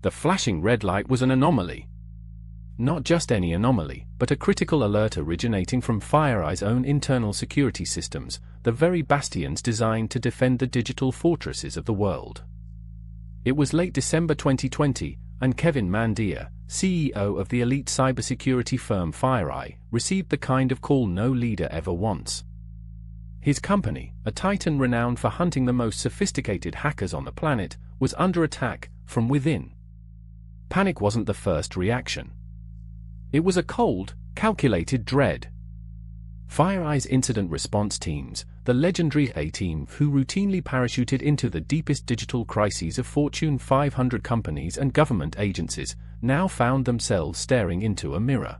The flashing red light was an anomaly. Not just any anomaly, but a critical alert originating from FireEye's own internal security systems, the very bastions designed to defend the digital fortresses of the world. It was late December 2020, and Kevin Mandia, CEO of the elite cybersecurity firm FireEye, received the kind of call no leader ever wants. His company, a titan renowned for hunting the most sophisticated hackers on the planet, was under attack from within. Panic wasn't the first reaction. It was a cold, calculated dread. FireEye's incident response teams, the legendary A-team who routinely parachuted into the deepest digital crises of Fortune 500 companies and government agencies, now found themselves staring into a mirror.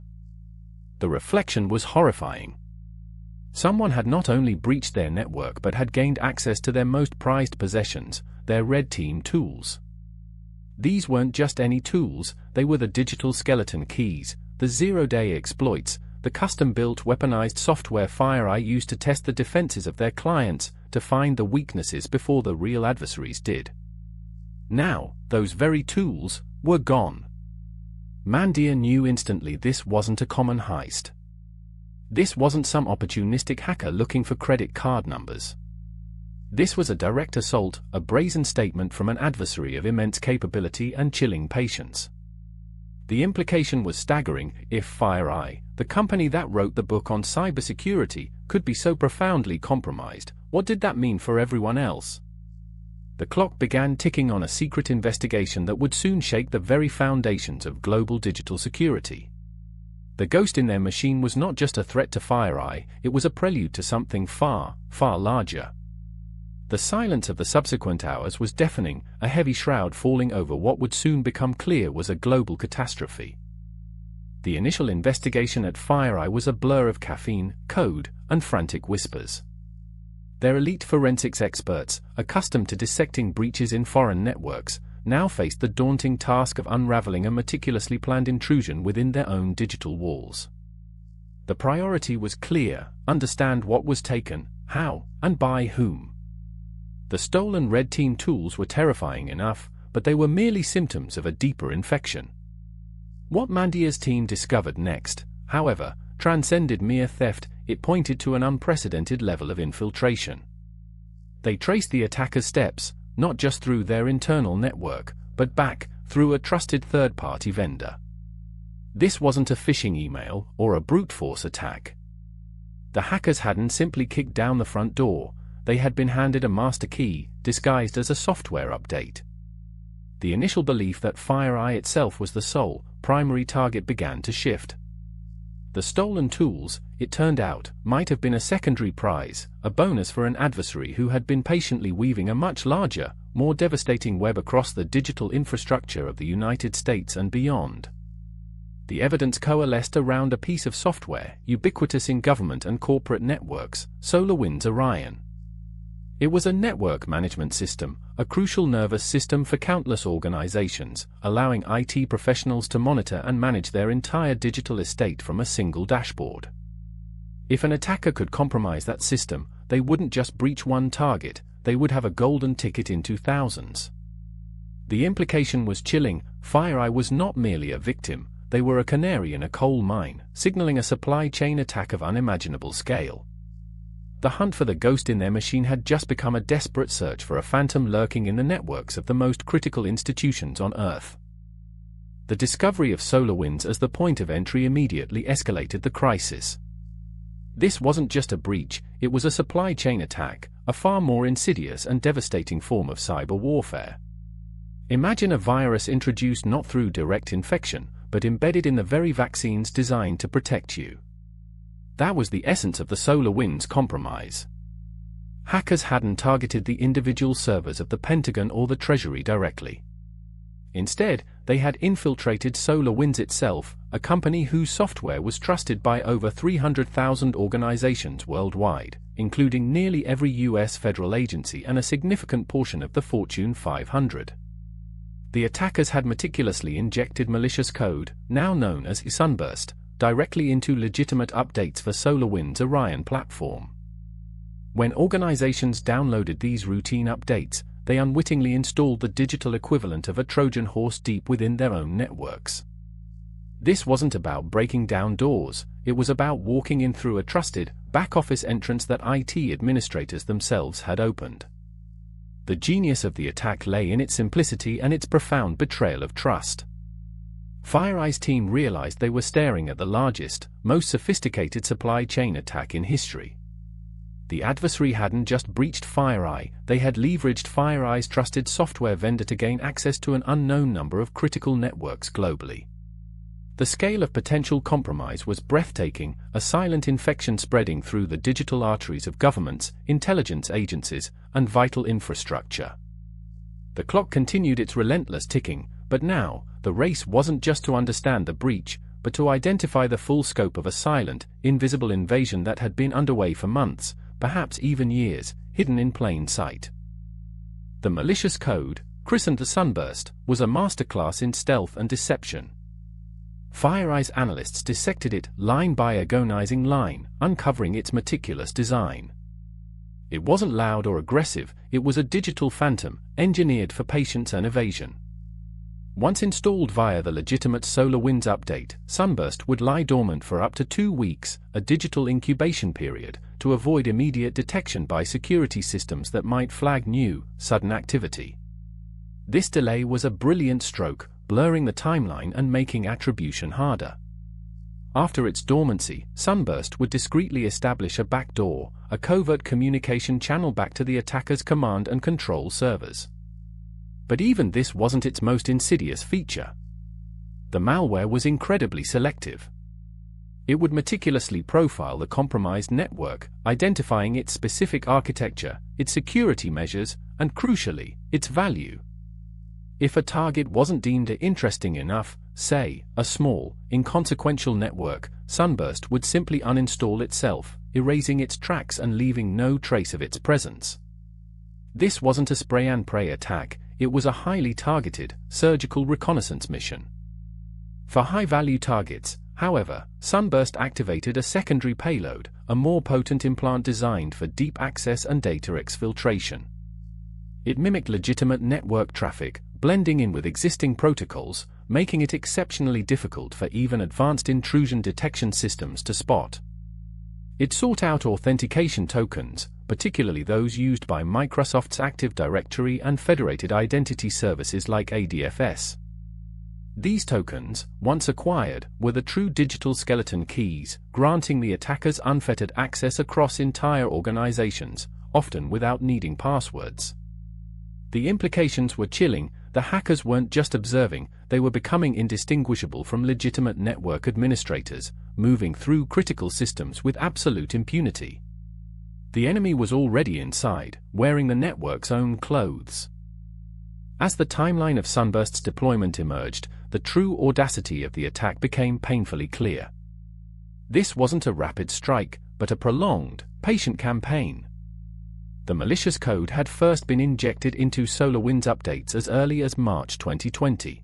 The reflection was horrifying. Someone had not only breached their network but had gained access to their most prized possessions, their red team tools. These weren't just any tools, they were the digital skeleton keys, the zero-day exploits, the custom-built weaponized software FireEye used to test the defenses of their clients, to find the weaknesses before the real adversaries did. Now, those very tools were gone. Mandia knew instantly this wasn't a common heist. This wasn't some opportunistic hacker looking for credit card numbers. This was a direct assault, a brazen statement from an adversary of immense capability and chilling patience. The implication was staggering. If FireEye, the company that wrote the book on cybersecurity, could be so profoundly compromised, what did that mean for everyone else? The clock began ticking on a secret investigation that would soon shake the very foundations of global digital security. The ghost in their machine was not just a threat to FireEye, it was a prelude to something far, far larger. The silence of the subsequent hours was deafening, a heavy shroud falling over what would soon become clear was a global catastrophe. The initial investigation at FireEye was a blur of caffeine, code, and frantic whispers. Their elite forensics experts, accustomed to dissecting breaches in foreign networks, now faced the daunting task of unraveling a meticulously planned intrusion within their own digital walls. The priority was clear: understand what was taken, how, and by whom. The stolen red team tools were terrifying enough, but they were merely symptoms of a deeper infection. What Mandia's team discovered next, however, transcended mere theft. It pointed to an unprecedented level of infiltration. They traced the attacker's steps, not just through their internal network, but back, through a trusted third-party vendor. This wasn't a phishing email, or a brute force attack. The hackers hadn't simply kicked down the front door, they had been handed a master key, disguised as a software update. The initial belief that FireEye itself was the sole, primary target began to shift. The stolen tools, it turned out, might have been a secondary prize, a bonus for an adversary who had been patiently weaving a much larger, more devastating web across the digital infrastructure of the United States and beyond. The evidence coalesced around a piece of software, ubiquitous in government and corporate networks, SolarWinds Orion. It was a network management system, a crucial nervous system for countless organizations, allowing IT professionals to monitor and manage their entire digital estate from a single dashboard. If an attacker could compromise that system, they wouldn't just breach one target, they would have a golden ticket into thousands. The implication was chilling. FireEye was not merely a victim, they were a canary in a coal mine, signaling a supply chain attack of unimaginable scale. The hunt for the ghost in their machine had just become a desperate search for a phantom lurking in the networks of the most critical institutions on Earth. The discovery of SolarWinds as the point of entry immediately escalated the crisis. This wasn't just a breach, it was a supply chain attack, a far more insidious and devastating form of cyber warfare. Imagine a virus introduced not through direct infection, but embedded in the very vaccines designed to protect you. That was the essence of the SolarWinds compromise. Hackers hadn't targeted the individual servers of the Pentagon or the Treasury directly. Instead, they had infiltrated SolarWinds itself, a company whose software was trusted by over 300,000 organizations worldwide, including nearly every U.S. federal agency and a significant portion of the Fortune 500. The attackers had meticulously injected malicious code, now known as SUNBURST, directly into legitimate updates for SolarWinds' Orion platform. When organizations downloaded these routine updates, they unwittingly installed the digital equivalent of a Trojan horse deep within their own networks. This wasn't about breaking down doors, it was about walking in through a trusted, back-office entrance that IT administrators themselves had opened. The genius of the attack lay in its simplicity and its profound betrayal of trust. FireEye's team realized they were staring at the largest, most sophisticated supply chain attack in history. The adversary hadn't just breached FireEye, they had leveraged FireEye's trusted software vendor to gain access to an unknown number of critical networks globally. The scale of potential compromise was breathtaking, a silent infection spreading through the digital arteries of governments, intelligence agencies, and vital infrastructure. The clock continued its relentless ticking, but now, the race wasn't just to understand the breach, but to identify the full scope of a silent, invisible invasion that had been underway for months, perhaps even years, hidden in plain sight. The malicious code, christened the SUNBURST, was a masterclass in stealth and deception. FireEye's analysts dissected it line by agonizing line, uncovering its meticulous design. It wasn't loud or aggressive, it was a digital phantom, engineered for patience and evasion. Once installed via the legitimate SolarWinds update, SUNBURST would lie dormant for up to 2 weeks, a digital incubation period, to avoid immediate detection by security systems that might flag new, sudden activity. This delay was a brilliant stroke, blurring the timeline and making attribution harder. After its dormancy, SUNBURST would discreetly establish a backdoor, a covert communication channel back to the attacker's command and control servers. But even this wasn't its most insidious feature. The malware was incredibly selective. It would meticulously profile the compromised network, identifying its specific architecture, its security measures, and crucially, its value. If a target wasn't deemed interesting enough, say, a small, inconsequential network, SUNBURST would simply uninstall itself, erasing its tracks and leaving no trace of its presence. This wasn't a spray-and-pray attack, it was a highly targeted, surgical reconnaissance mission. For high-value targets, however, SUNBURST activated a secondary payload, a more potent implant designed for deep access and data exfiltration. It mimicked legitimate network traffic, blending in with existing protocols, making it exceptionally difficult for even advanced intrusion detection systems to spot. It sought out authentication tokens, particularly those used by Microsoft's Active Directory and federated identity services like ADFS. These tokens, once acquired, were the true digital skeleton keys, granting the attackers unfettered access across entire organizations, often without needing passwords. The implications were chilling. The hackers weren't just observing, they were becoming indistinguishable from legitimate network administrators, moving through critical systems with absolute impunity. The enemy was already inside, wearing the network's own clothes. As the timeline of SUNBURST's deployment emerged, the true audacity of the attack became painfully clear. This wasn't a rapid strike, but a prolonged, patient campaign. The malicious code had first been injected into SolarWinds updates as early as March 2020.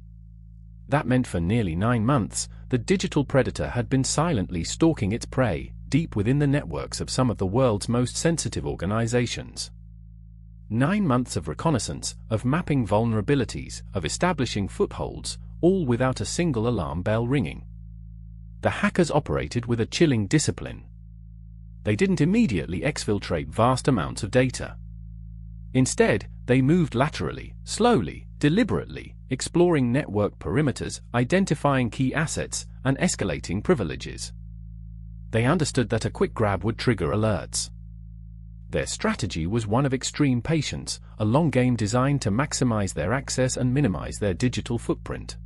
That meant for nearly 9 months, the digital predator had been silently stalking its prey, deep within the networks of some of the world's most sensitive organizations. 9 months of reconnaissance, of mapping vulnerabilities, of establishing footholds, all without a single alarm bell ringing. The hackers operated with a chilling discipline. They didn't immediately exfiltrate vast amounts of data. Instead, they moved laterally, slowly, deliberately, exploring network perimeters, identifying key assets, and escalating privileges. They understood that a quick grab would trigger alerts. Their strategy was one of extreme patience, a long game designed to maximize their access and minimize their digital footprint.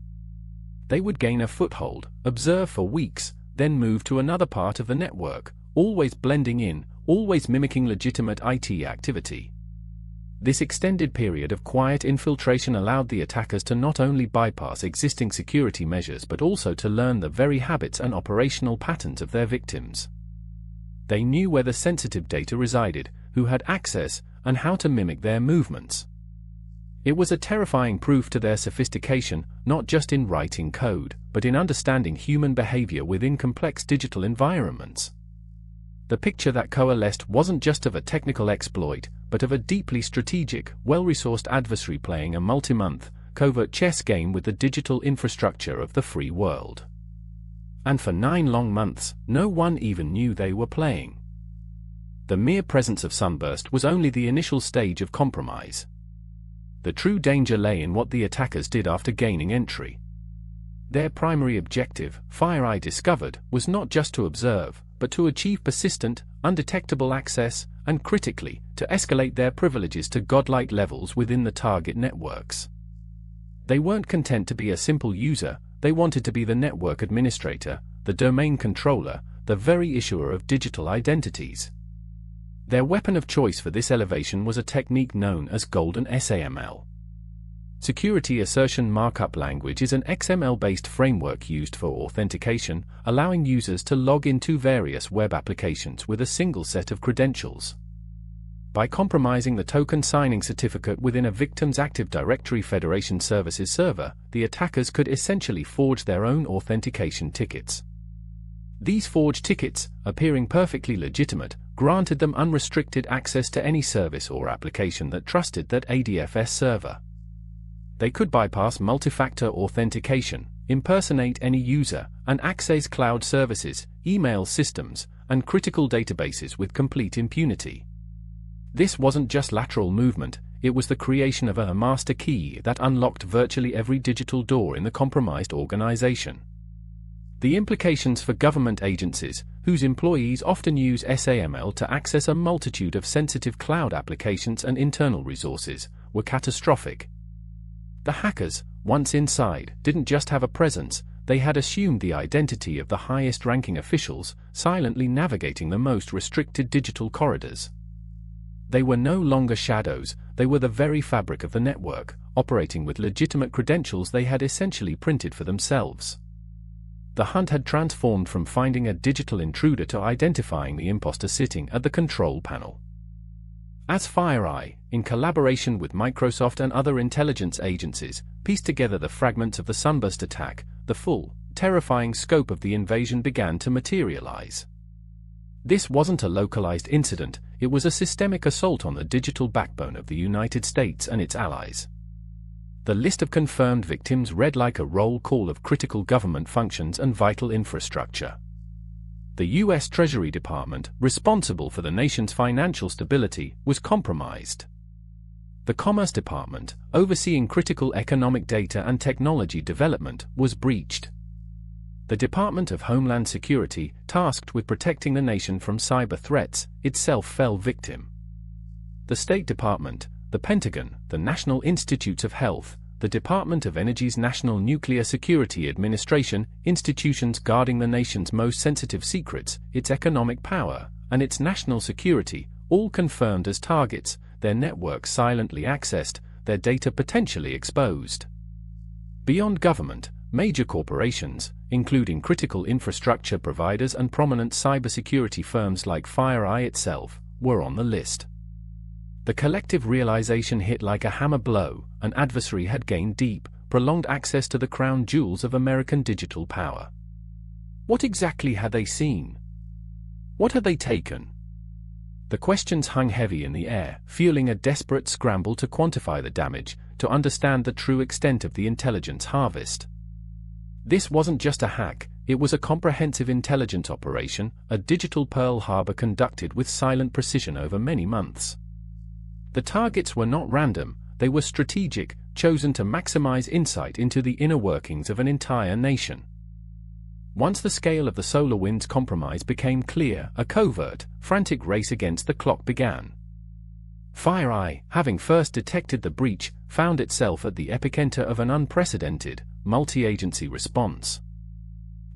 They would gain a foothold, observe for weeks, then move to another part of the network, always blending in, always mimicking legitimate IT activity. This extended period of quiet infiltration allowed the attackers to not only bypass existing security measures but also to learn the very habits and operational patterns of their victims. They knew where the sensitive data resided, who had access, and how to mimic their movements. It was a terrifying proof to their sophistication, not just in writing code, but in understanding human behavior within complex digital environments. The picture that coalesced wasn't just of a technical exploit, but of a deeply strategic, well-resourced adversary playing a multi-month, covert chess game with the digital infrastructure of the free world. And for 9 long months, no one even knew they were playing. The mere presence of SUNBURST was only the initial stage of compromise. The true danger lay in what the attackers did after gaining entry. Their primary objective, FireEye discovered, was not just to observe, but to achieve persistent, undetectable access, and critically, to escalate their privileges to godlike levels within the target networks. They weren't content to be a simple user, they wanted to be the network administrator, the domain controller, the very issuer of digital identities. Their weapon of choice for this elevation was a technique known as Golden SAML. Security Assertion Markup Language is an XML-based framework used for authentication, allowing users to log into various web applications with a single set of credentials. By compromising the token signing certificate within a victim's Active Directory Federation Services server, the attackers could essentially forge their own authentication tickets. These forged tickets, appearing perfectly legitimate, granted them unrestricted access to any service or application that trusted that ADFS server. They could bypass multi-factor authentication, impersonate any user, and access cloud services, email systems, and critical databases with complete impunity. This wasn't just lateral movement, it was the creation of a master key that unlocked virtually every digital door in the compromised organization. The implications for government agencies, whose employees often use SAML to access a multitude of sensitive cloud applications and internal resources, were catastrophic. The hackers, once inside, didn't just have a presence, they had assumed the identity of the highest-ranking officials, silently navigating the most restricted digital corridors. They were no longer shadows, they were the very fabric of the network, operating with legitimate credentials they had essentially printed for themselves. The hunt had transformed from finding a digital intruder to identifying the imposter sitting at the control panel. As FireEye, in collaboration with Microsoft and other intelligence agencies, pieced together the fragments of the SUNBURST attack, the full, terrifying scope of the invasion began to materialize. This wasn't a localized incident, it was a systemic assault on the digital backbone of the United States and its allies. The list of confirmed victims read like a roll call of critical government functions and vital infrastructure. The U.S. Treasury Department, responsible for the nation's financial stability, was compromised. The Commerce Department, overseeing critical economic data and technology development, was breached. The Department of Homeland Security, tasked with protecting the nation from cyber threats, itself fell victim. The State Department, the Pentagon, the National Institutes of Health, the Department of Energy's National Nuclear Security Administration, institutions guarding the nation's most sensitive secrets, its economic power, and its national security, all confirmed as targets, their networks silently accessed, their data potentially exposed. Beyond government, major corporations, including critical infrastructure providers and prominent cybersecurity firms like FireEye itself, were on the list. The collective realization hit like a hammer blow, an adversary had gained deep, prolonged access to the crown jewels of American digital power. What exactly had they seen? What had they taken? The questions hung heavy in the air, fueling a desperate scramble to quantify the damage, to understand the true extent of the intelligence harvest. This wasn't just a hack, it was a comprehensive intelligence operation, a digital Pearl Harbor conducted with silent precision over many months. The targets were not random, they were strategic, chosen to maximize insight into the inner workings of an entire nation. Once the scale of the SolarWinds compromise became clear, a covert, frantic race against the clock began. FireEye, having first detected the breach, found itself at the epicenter of an unprecedented, multi-agency response.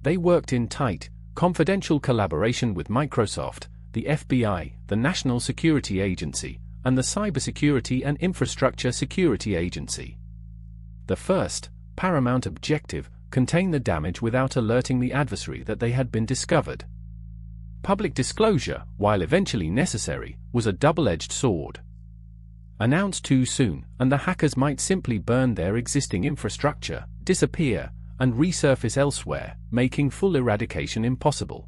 They worked in tight, confidential collaboration with Microsoft, the FBI, the National Security Agency, and the Cybersecurity and Infrastructure Security Agency. The first, paramount objective, contain the damage without alerting the adversary that they had been discovered. Public disclosure, while eventually necessary, was a double-edged sword. Announced too soon, and the hackers might simply burn their existing infrastructure, disappear, and resurface elsewhere, making full eradication impossible.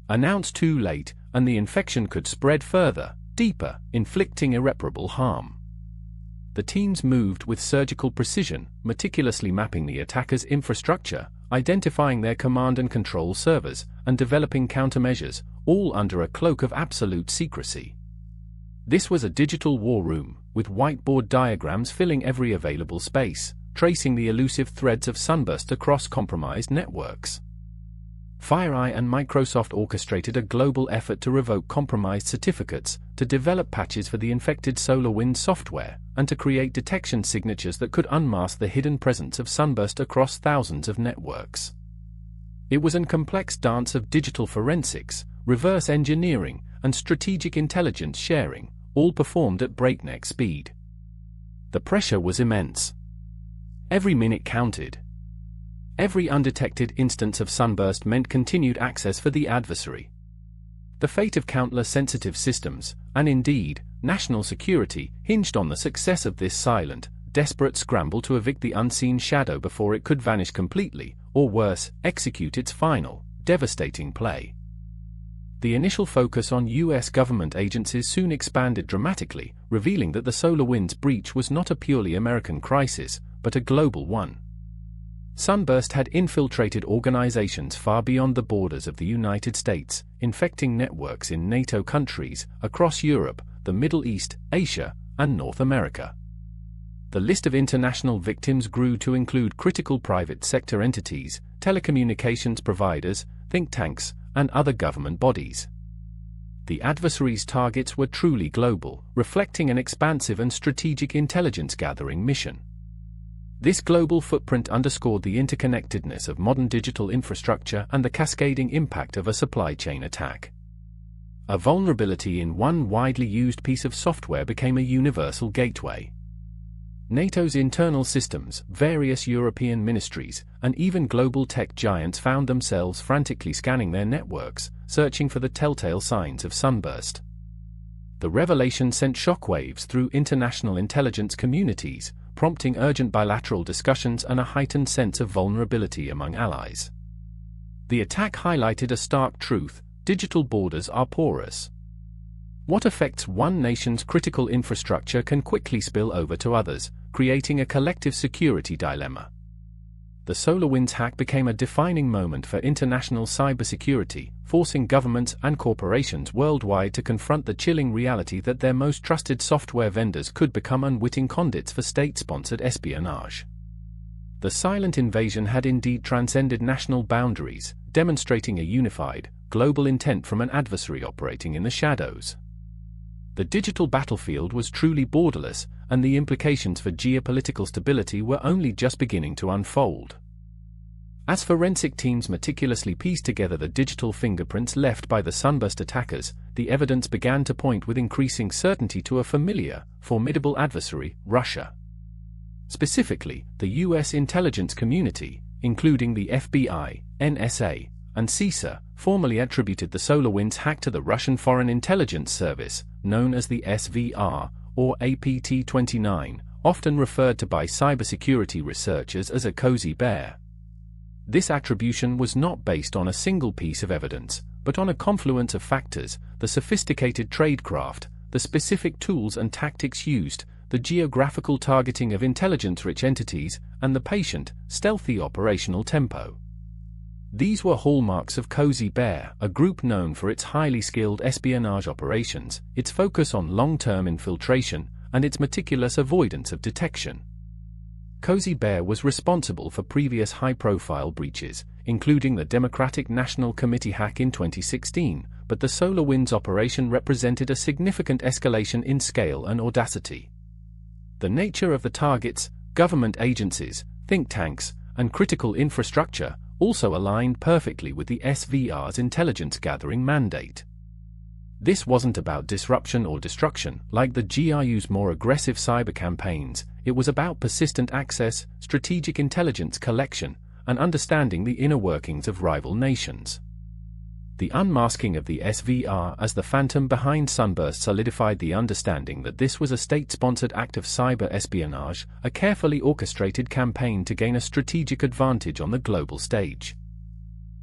Announced too late, and the infection could spread further, deeper, inflicting irreparable harm. The teams moved with surgical precision, meticulously mapping the attacker's infrastructure, identifying their command and control servers, and developing countermeasures, all under a cloak of absolute secrecy. This was a digital war room, with whiteboard diagrams filling every available space, tracing the elusive threads of SUNBURST across compromised networks. FireEye and Microsoft orchestrated a global effort to revoke compromised certificates, to develop patches for the infected SolarWinds software, and to create detection signatures that could unmask the hidden presence of SUNBURST across thousands of networks. It was a complex dance of digital forensics, reverse engineering, and strategic intelligence sharing, all performed at breakneck speed. The pressure was immense. Every minute counted. Every undetected instance of SUNBURST meant continued access for the adversary. The fate of countless sensitive systems, and indeed, national security, hinged on the success of this silent, desperate scramble to evict the unseen shadow before it could vanish completely, or worse, execute its final, devastating play. The initial focus on US government agencies soon expanded dramatically, revealing that the SolarWinds breach was not a purely American crisis, but a global one. SUNBURST had infiltrated organizations far beyond the borders of the United States, infecting networks in NATO countries, across Europe, the Middle East, Asia, and North America. The list of international victims grew to include critical private sector entities, telecommunications providers, think tanks, and other government bodies. The adversary's targets were truly global, reflecting an expansive and strategic intelligence-gathering mission. This global footprint underscored the interconnectedness of modern digital infrastructure and the cascading impact of a supply chain attack. A vulnerability in one widely used piece of software became a universal gateway. NATO's internal systems, various European ministries, and even global tech giants found themselves frantically scanning their networks, searching for the telltale signs of SUNBURST. The revelation sent shockwaves through international intelligence communities, prompting urgent bilateral discussions and a heightened sense of vulnerability among allies. The attack highlighted a stark truth: digital borders are porous. What affects one nation's critical infrastructure can quickly spill over to others, creating a collective security dilemma. The SolarWinds hack became a defining moment for international cybersecurity, forcing governments and corporations worldwide to confront the chilling reality that their most trusted software vendors could become unwitting conduits for state-sponsored espionage. The silent invasion had indeed transcended national boundaries, demonstrating a unified, global intent from an adversary operating in the shadows. The digital battlefield was truly borderless, and the implications for geopolitical stability were only just beginning to unfold. As forensic teams meticulously pieced together the digital fingerprints left by the SUNBURST attackers, the evidence began to point with increasing certainty to a familiar, formidable adversary, Russia. Specifically, the US intelligence community, including the FBI, NSA, and CISA, formally attributed the SolarWinds hack to the Russian Foreign Intelligence Service, known as the SVR, or APT-29, often referred to by cybersecurity researchers as a cozy bear. This attribution was not based on a single piece of evidence, but on a confluence of factors: the sophisticated tradecraft, the specific tools and tactics used, the geographical targeting of intelligence-rich entities, and the patient, stealthy operational tempo. These were hallmarks of Cozy Bear, a group known for its highly skilled espionage operations, its focus on long-term infiltration, and its meticulous avoidance of detection. Cozy Bear was responsible for previous high-profile breaches, including the Democratic National Committee hack in 2016, but the SolarWinds operation represented a significant escalation in scale and audacity. The nature of the targets, government agencies, think tanks, and critical infrastructure, also aligned perfectly with the SVR's intelligence-gathering mandate. This wasn't about disruption or destruction, like the GRU's more aggressive cyber campaigns. It was about persistent access, strategic intelligence collection, and understanding the inner workings of rival nations. The unmasking of the SVR as the phantom behind SUNBURST solidified the understanding that this was a state-sponsored act of cyber espionage, a carefully orchestrated campaign to gain a strategic advantage on the global stage.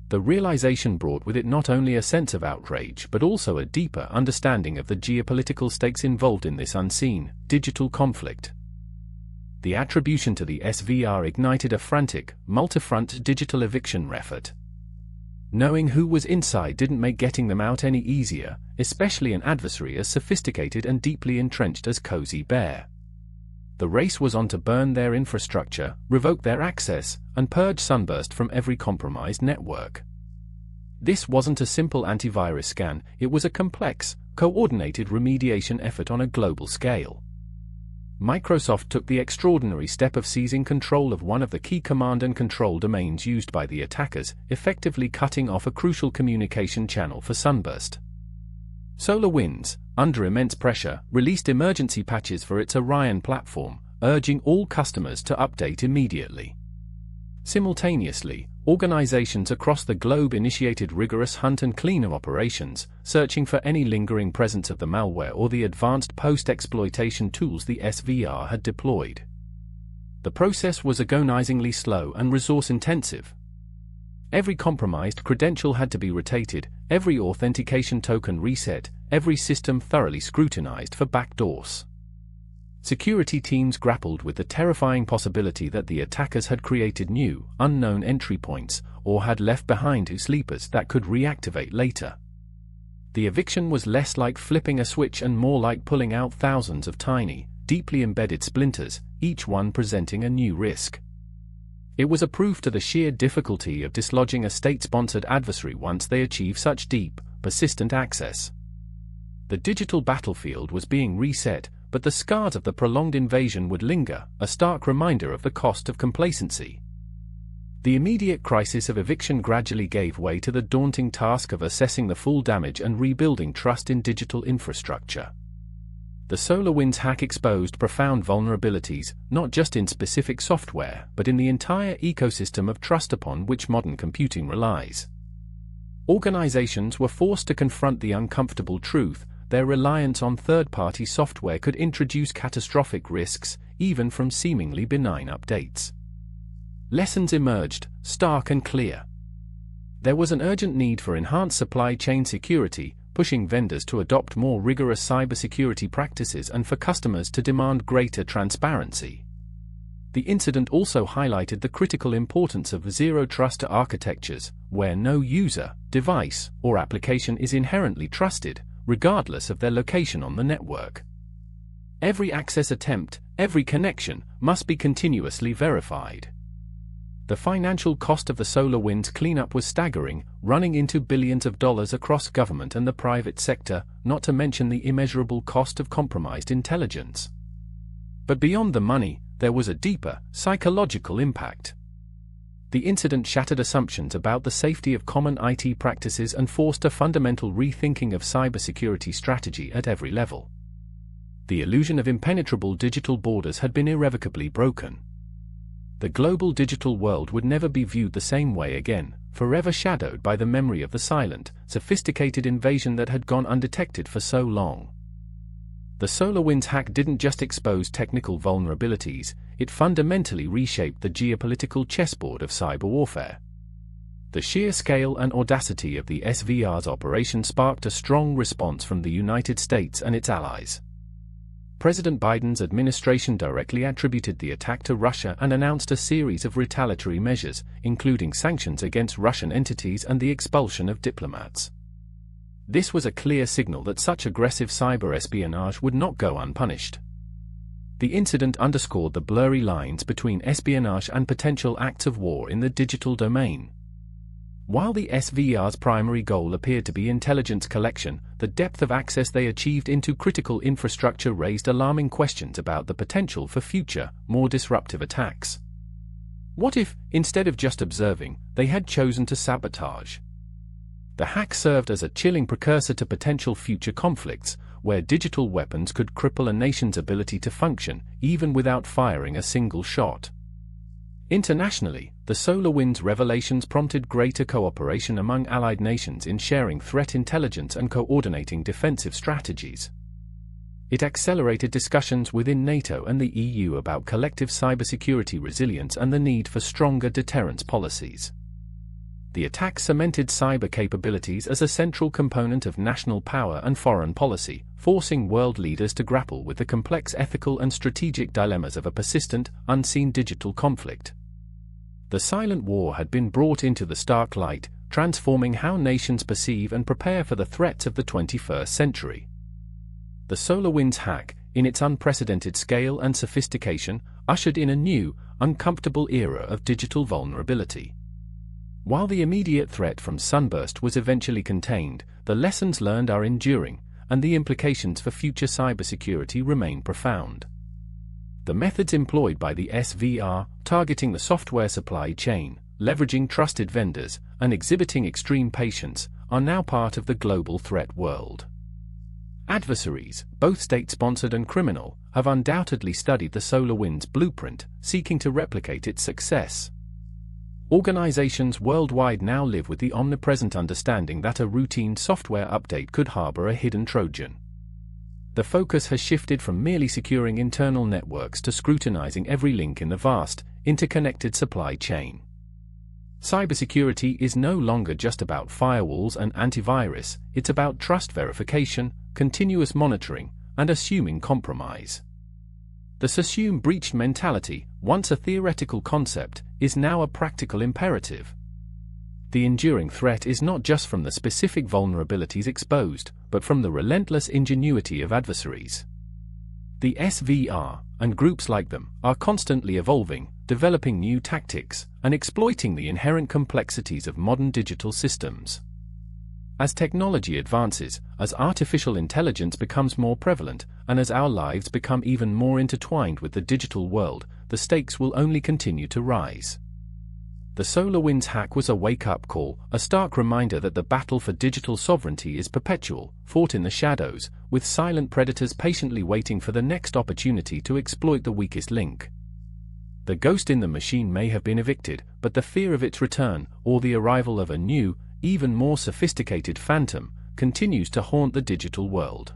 The realization brought with it not only a sense of outrage but also a deeper understanding of the geopolitical stakes involved in this unseen, digital conflict. The attribution to the SVR ignited a frantic, multi-front digital eviction effort. Knowing who was inside didn't make getting them out any easier, especially an adversary as sophisticated and deeply entrenched as Cozy Bear. The race was on to burn their infrastructure, revoke their access, and purge SUNBURST from every compromised network. This wasn't a simple antivirus scan, it was a complex, coordinated remediation effort on a global scale. Microsoft took the extraordinary step of seizing control of one of the key command and control domains used by the attackers, effectively cutting off a crucial communication channel for SUNBURST. SolarWinds, under immense pressure, released emergency patches for its Orion platform, urging all customers to update immediately. Simultaneously, organizations across the globe initiated rigorous hunt and cleanup operations, searching for any lingering presence of the malware or the advanced post-exploitation tools the SVR had deployed. The process was agonizingly slow and resource-intensive. Every compromised credential had to be rotated, every authentication token reset, every system thoroughly scrutinized for backdoors. Security teams grappled with the terrifying possibility that the attackers had created new, unknown entry points, or had left behind sleepers that could reactivate later. The eviction was less like flipping a switch and more like pulling out thousands of tiny, deeply embedded splinters, each one presenting a new risk. It was a proof to the sheer difficulty of dislodging a state-sponsored adversary once they achieve such deep, persistent access. The digital battlefield was being reset, but the scars of the prolonged invasion would linger, a stark reminder of the cost of complacency. The immediate crisis of eviction gradually gave way to the daunting task of assessing the full damage and rebuilding trust in digital infrastructure. The SolarWinds hack exposed profound vulnerabilities, not just in specific software, but in the entire ecosystem of trust upon which modern computing relies. Organizations were forced to confront the uncomfortable truth: their reliance on third-party software could introduce catastrophic risks, even from seemingly benign updates. Lessons emerged, stark and clear. There was an urgent need for enhanced supply chain security, pushing vendors to adopt more rigorous cybersecurity practices and for customers to demand greater transparency. The incident also highlighted the critical importance of zero-trust architectures, where no user, device, or application is inherently trusted, regardless of their location on the network. Every access attempt, every connection, must be continuously verified. The financial cost of the SolarWinds cleanup was staggering, running into billions of dollars across government and the private sector, not to mention the immeasurable cost of compromised intelligence. But beyond the money, there was a deeper, psychological impact. The incident shattered assumptions about the safety of common IT practices and forced a fundamental rethinking of cybersecurity strategy at every level. The illusion of impenetrable digital borders had been irrevocably broken. The global digital world would never be viewed the same way again, forever shadowed by the memory of the silent, sophisticated invasion that had gone undetected for so long. The SolarWinds hack didn't just expose technical vulnerabilities, it fundamentally reshaped the geopolitical chessboard of cyberwarfare. The sheer scale and audacity of the SVR's operation sparked a strong response from the United States and its allies. President Biden's administration directly attributed the attack to Russia and announced a series of retaliatory measures, including sanctions against Russian entities and the expulsion of diplomats. This was a clear signal that such aggressive cyber espionage would not go unpunished. The incident underscored the blurry lines between espionage and potential acts of war in the digital domain. While the SVR's primary goal appeared to be intelligence collection, the depth of access they achieved into critical infrastructure raised alarming questions about the potential for future, more disruptive attacks. What if, instead of just observing, they had chosen to sabotage? The hack served as a chilling precursor to potential future conflicts, where digital weapons could cripple a nation's ability to function, even without firing a single shot. Internationally, the SolarWinds revelations prompted greater cooperation among allied nations in sharing threat intelligence and coordinating defensive strategies. It accelerated discussions within NATO and the EU about collective cybersecurity resilience and the need for stronger deterrence policies. The attack cemented cyber capabilities as a central component of national power and foreign policy, forcing world leaders to grapple with the complex ethical and strategic dilemmas of a persistent, unseen digital conflict. The silent war had been brought into the stark light, transforming how nations perceive and prepare for the threats of the 21st century. The SolarWinds hack, in its unprecedented scale and sophistication, ushered in a new, uncomfortable era of digital vulnerability. While the immediate threat from SUNBURST was eventually contained, the lessons learned are enduring, and the implications for future cybersecurity remain profound. The methods employed by the SVR, targeting the software supply chain, leveraging trusted vendors, and exhibiting extreme patience, are now part of the global threat world. Adversaries, both state-sponsored and criminal, have undoubtedly studied the SolarWinds blueprint, seeking to replicate its success. Organizations worldwide now live with the omnipresent understanding that a routine software update could harbor a hidden Trojan. The focus has shifted from merely securing internal networks to scrutinizing every link in the vast, interconnected supply chain. Cybersecurity is no longer just about firewalls and antivirus, it's about trust verification, continuous monitoring, and assuming compromise. The assume breached mentality, once a theoretical concept, is now a practical imperative. The enduring threat is not just from the specific vulnerabilities exposed, but from the relentless ingenuity of adversaries. The SVR, and groups like them, are constantly evolving, developing new tactics, and exploiting the inherent complexities of modern digital systems. As technology advances, as artificial intelligence becomes more prevalent, and as our lives become even more intertwined with the digital world, the stakes will only continue to rise. The SolarWinds hack was a wake-up call, a stark reminder that the battle for digital sovereignty is perpetual, fought in the shadows, with silent predators patiently waiting for the next opportunity to exploit the weakest link. The ghost in the machine may have been evicted, but the fear of its return, or the arrival of a new, even more sophisticated phantom, continues to haunt the digital world.